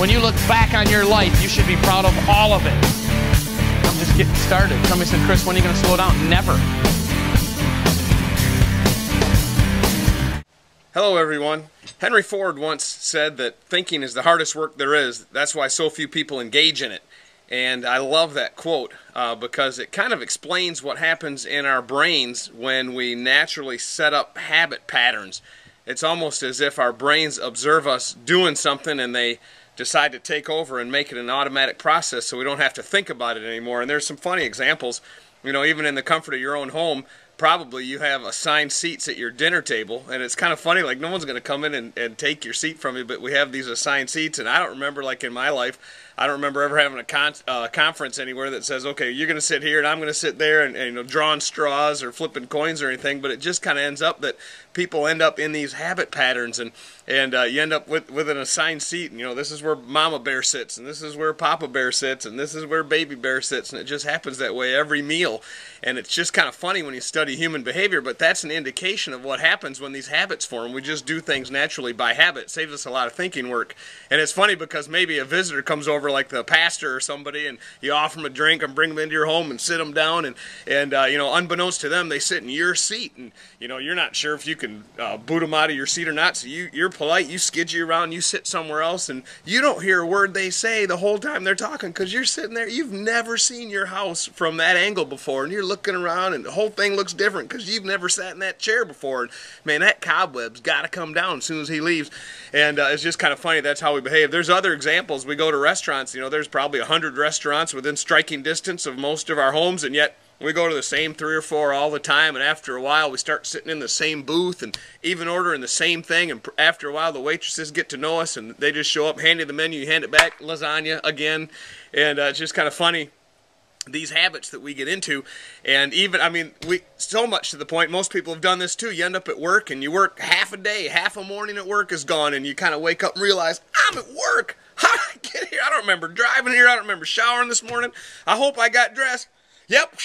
When you look back on your life, you should be proud of all of it. I'm just getting started. Somebody said, Chris, when are you going to slow down? Never. Hello everyone. Henry Ford once said that thinking is the hardest work there is. That's why so few people engage in it. And I love that quote because it kind of explains what happens in our brains when we naturally set up habit patterns. It's almost as if our brains observe us doing something and they decide to take over and make it an automatic process so we don't have to think about it anymore. And there's some funny examples. You know, even in the comfort of your own home, probably you have assigned seats at your dinner table, and it's kind of funny, like no one's going to come in and take your seat from you, but we have these assigned seats. And I don't remember, like in my life, I don't remember ever having a conference anywhere that says, okay, you're going to sit here and I'm going to sit there, and you know, drawing straws or flipping coins or anything. But it just kind of ends up that people end up in these habit patterns, and you end up with an assigned seat. And you know, this is where Mama Bear sits, and this is where Papa Bear sits, and this is where Baby Bear sits, and it just happens that way every meal. And it's just kind of funny when you study human behavior, but that's an indication of what happens when these habits form. We just do things naturally by habit. It saves us a lot of thinking work. And it's funny because maybe a visitor comes over, like the pastor or somebody, and you offer them a drink and bring them into your home and sit them down, and you know, unbeknownst to them, they sit in your seat, and you know, you're not sure if you can boot them out of your seat or not. So you're polite, you skid you around, you sit somewhere else, and you don't hear a word they say the whole time they're talking because you're sitting there. You've never seen your house from that angle before, and you're looking around, and the whole thing looks different because you've never sat in that chair before. And man, that cobweb's got to come down as soon as he leaves. And it's just kind of funny. That's how we behave. There's other examples. We go to restaurants. You know, there's probably 100 restaurants within striking distance of most of our homes, and yet we go to the same 3 or 4 all the time, and after a while we start sitting in the same booth and even ordering the same thing, and after a while the waitresses get to know us and they just show up, hand you the menu, you hand it back, lasagna again. And it's just kind of funny, these habits that we get into. And even, I mean, so much to the point, most people have done this too. You end up at work and you work half a day, half a morning at work is gone, and you kind of wake up and realize, I'm at work. How did I get here? I don't remember driving here. I don't remember showering this morning. I hope I got dressed. Yep.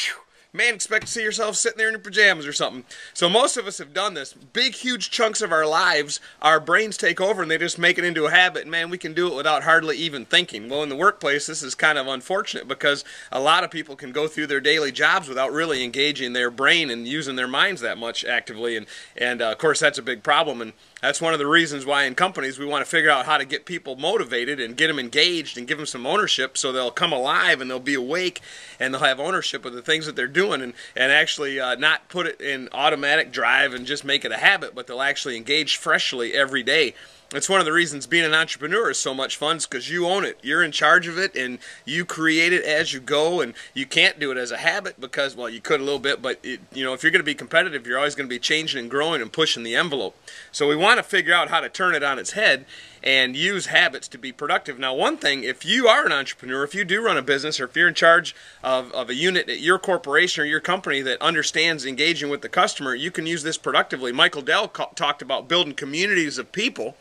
Man, expect to see yourself sitting there in your pajamas or something. So most of us have done this. Big, huge chunks of our lives, our brains take over and they just make it into a habit. And man, we can do it without hardly even thinking. Well, in the workplace, this is kind of unfortunate because a lot of people can go through their daily jobs without really engaging their brain and using their minds that much actively. And of course, that's a big problem. And that's one of the reasons why in companies we want to figure out how to get people motivated and get them engaged and give them some ownership so they'll come alive and they'll be awake and they'll have ownership of the things that they're doing, and actually not put it in automatic drive and just make it a habit, but they'll actually engage freshly every day. It's one of the reasons being an entrepreneur is so much fun, because you own it. You're in charge of it, and you create it as you go, and you can't do it as a habit because, well, you could a little bit, but you know, if you're going to be competitive, you're always going to be changing and growing and pushing the envelope. So we want to figure out how to turn it on its head and use habits to be productive. Now, one thing, if you are an entrepreneur, if you do run a business, or if you're in charge of a unit at your corporation or your company that understands engaging with the customer, you can use this productively. Michael Dell talked about building communities of people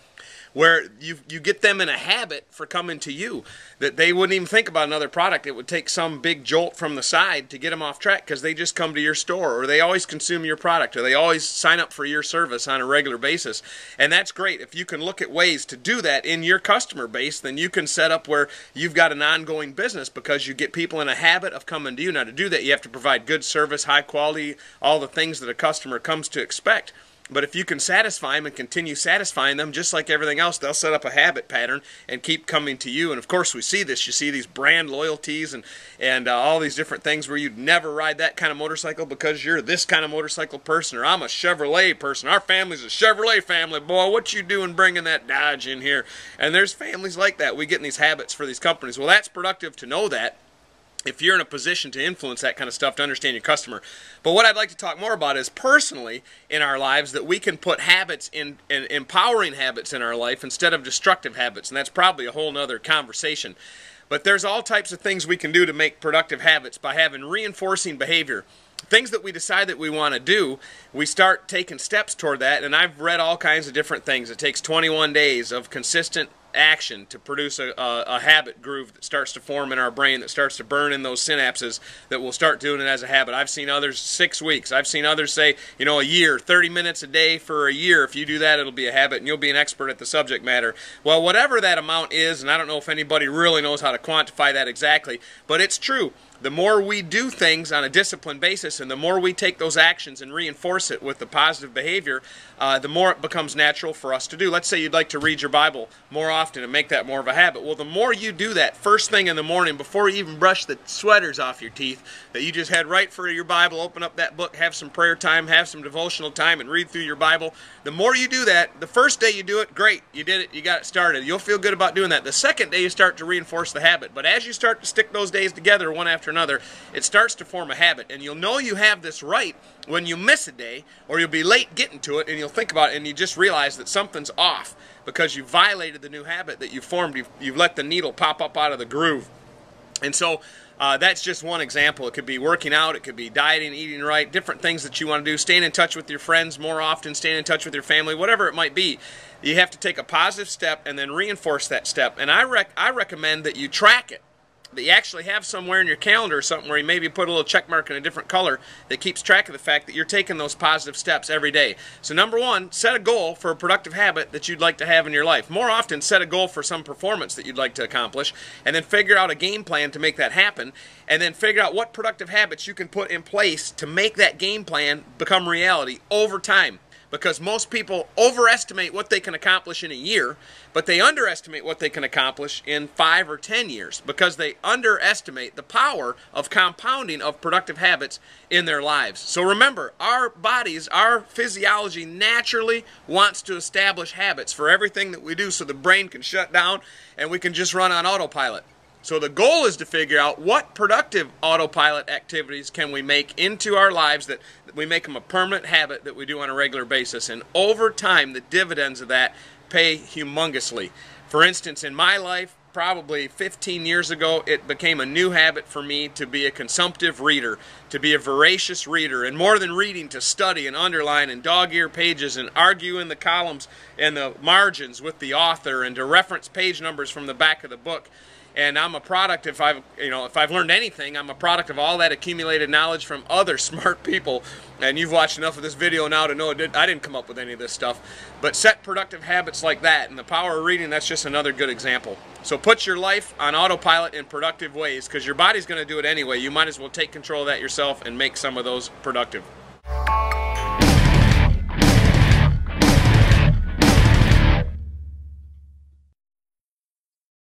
where you get them in a habit for coming to you, that they wouldn't even think about another product. It would take some big jolt from the side to get them off track because they just come to your store, or they always consume your product, or they always sign up for your service on a regular basis. And that's great. If you can look at ways to do that in your customer base, then you can set up where you've got an ongoing business because you get people in a habit of coming to you. Now, to do that, you have to provide good service, high quality, all the things that a customer comes to expect. But if you can satisfy them and continue satisfying them, just like everything else, they'll set up a habit pattern and keep coming to you. And of course, we see this. You see these brand loyalties and all these different things where you'd never ride that kind of motorcycle because you're this kind of motorcycle person, or I'm a Chevrolet person. Our family's a Chevrolet family. Boy, what you doing bringing that Dodge in here? And there's families like that. We get in these habits for these companies. Well, that's productive to know that, if you're in a position to influence that kind of stuff, to understand your customer. But what I'd like to talk more about is personally in our lives, that we can put habits in empowering habits in our life instead of destructive habits. And that's probably a whole nother conversation. But there's all types of things we can do to make productive habits by having reinforcing behavior. Things that we decide that we want to do, we start taking steps toward that. And I've read all kinds of different things. It takes 21 days of consistent action to produce a habit groove that starts to form in our brain, that starts to burn in those synapses, that will start doing it as a habit. I've seen others 6 weeks. I've seen others say, you know, a year, 30 minutes a day for a year. If you do that, it'll be a habit and you'll be an expert at the subject matter. Well, whatever that amount is, and I don't know if anybody really knows how to quantify that exactly, but it's true. The more we do things on a disciplined basis and the more we take those actions and reinforce it with the positive behavior, the more it becomes natural for us to do. Let's say you'd like to read your Bible more often and make that more of a habit. Well, the more you do that first thing in the morning before you even brush the sweaters off your teeth, that you just head right for your Bible, open up that book, have some prayer time, have some devotional time, and read through your Bible. The more you do that, the first day you do it, great, you did it, you got it started. You'll feel good about doing that. The second day you start to reinforce the habit. But as you start to stick those days together one after another, it starts to form a habit. And you'll know you have this right when you miss a day, or you'll be late getting to it, and you'll think about it and you just realize that something's off because you violated the new habit that you formed. You've let the needle pop up out of the groove. And so that's just one example. It could be working out, it could be dieting, eating right, different things that you want to do, staying in touch with your friends more often, staying in touch with your family, whatever it might be. You have to take a positive step and then reinforce that step. And I recommend that you track it, that you actually have somewhere in your calendar or something where you maybe put a little check mark in a different color that keeps track of the fact that you're taking those positive steps every day. So number one, set a goal for a productive habit that you'd like to have in your life. More often, set a goal for some performance that you'd like to accomplish, and then figure out a game plan to make that happen, and then figure out what productive habits you can put in place to make that game plan become reality over time. Because most people overestimate what they can accomplish in a year, but they underestimate what they can accomplish in 5 or 10 years because they underestimate the power of compounding of productive habits in their lives. So remember, our bodies, our physiology naturally wants to establish habits for everything that we do so the brain can shut down and we can just run on autopilot. So the goal is to figure out what productive autopilot activities can we make into our lives that we make them a permanent habit that we do on a regular basis. And over time, the dividends of that pay humongously. For instance, in my life, probably 15 years ago, it became a new habit for me to be a consumptive reader, to be a voracious reader, and more than reading, to study and underline and dog-ear pages and argue in the columns and the margins with the author and to reference page numbers from the back of the book. And I'm a product, if I've learned anything, I'm a product of all that accumulated knowledge from other smart people. And you've watched enough of this video now to know I didn't come up with any of this stuff. But set productive habits like that, and the power of reading, that's just another good example. So put your life on autopilot in productive ways, because your body's going to do it anyway. You might as well take control of that yourself and make some of those productive.